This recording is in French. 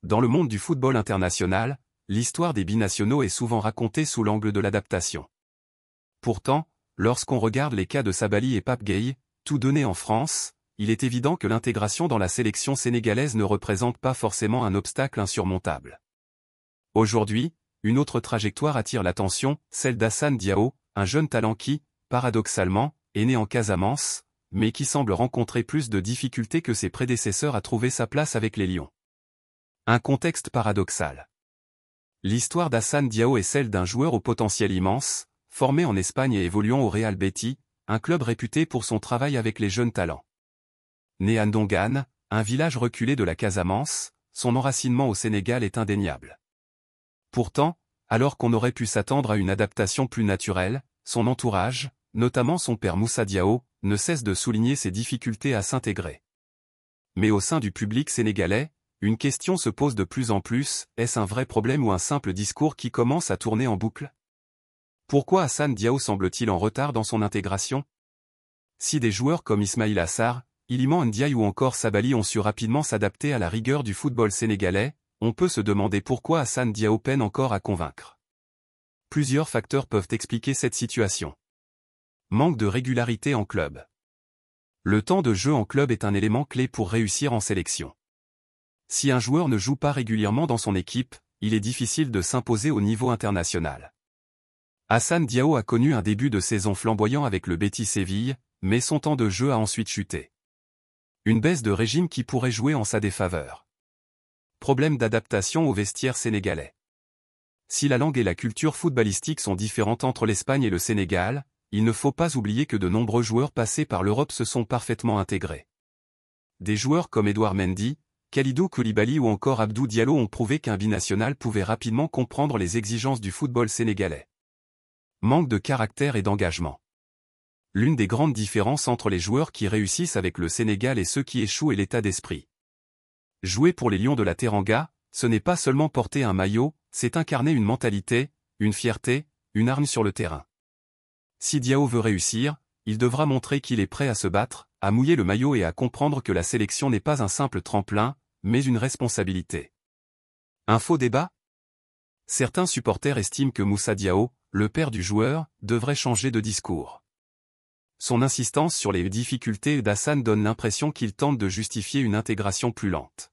Dans le monde du football international, l'histoire des binationaux est souvent racontée sous l'angle de l'adaptation. Pourtant, lorsqu'on regarde les cas de Sabaly et Pape Gueye, tous deux nés en France, il est évident que l'intégration dans la sélection sénégalaise ne représente pas forcément un obstacle insurmontable. Aujourd'hui, une autre trajectoire attire l'attention, celle d'Hassane Diao, un jeune talent qui, paradoxalement, est né en Casamance, mais qui semble rencontrer plus de difficultés que ses prédécesseurs à trouver sa place avec les Lions. Un contexte paradoxal. L'histoire d'Hassane Diao est celle d'un joueur au potentiel immense, formé en Espagne et évoluant au Real Betis, un club réputé pour son travail avec les jeunes talents. Né à Ndongane, un village reculé de la Casamance, son enracinement au Sénégal est indéniable. Pourtant, alors qu'on aurait pu s'attendre à une adaptation plus naturelle, son entourage, notamment son père Moussa Diao, ne cesse de souligner ses difficultés à s'intégrer. Mais au sein du public sénégalais, une question se pose de plus en plus, est-ce un vrai problème ou un simple discours qui commence à tourner en boucle? Pourquoi Hassane Diao semble-t-il en retard dans son intégration? Si des joueurs comme Ismaïla Sarr, Iliman Ndiaye ou encore Sabaly ont su rapidement s'adapter à la rigueur du football sénégalais, on peut se demander pourquoi Hassane Diao peine encore à convaincre. Plusieurs facteurs peuvent expliquer cette situation. Manque de régularité en club. Le temps de jeu en club est un élément clé pour réussir en sélection. Si un joueur ne joue pas régulièrement dans son équipe, il est difficile de s'imposer au niveau international. Hassane Diao a connu un début de saison flamboyant avec le Betis Séville, mais son temps de jeu a ensuite chuté. Une baisse de régime qui pourrait jouer en sa défaveur. Problème d'adaptation au vestiaire sénégalais. Si la langue et la culture footballistique sont différentes entre l'Espagne et le Sénégal, il ne faut pas oublier que de nombreux joueurs passés par l'Europe se sont parfaitement intégrés. Des joueurs comme Edouard Mendy, Kalidou Koulibaly ou encore Abdou Diallo ont prouvé qu'un binational pouvait rapidement comprendre les exigences du football sénégalais. Manque de caractère et d'engagement. L'une des grandes différences entre les joueurs qui réussissent avec le Sénégal et ceux qui échouent est l'état d'esprit. Jouer pour les Lions de la Teranga, ce n'est pas seulement porter un maillot, c'est incarner une mentalité, une fierté, une arme sur le terrain. Si Diao veut réussir, il devra montrer qu'il est prêt à se battre, à mouiller le maillot et à comprendre que la sélection n'est pas un simple tremplin, mais une responsabilité. Un faux débat? Certains supporters estiment que Moussa Diao, le père du joueur, devrait changer de discours. Son insistance sur les difficultés d'Hassane donne l'impression qu'il tente de justifier une intégration plus lente.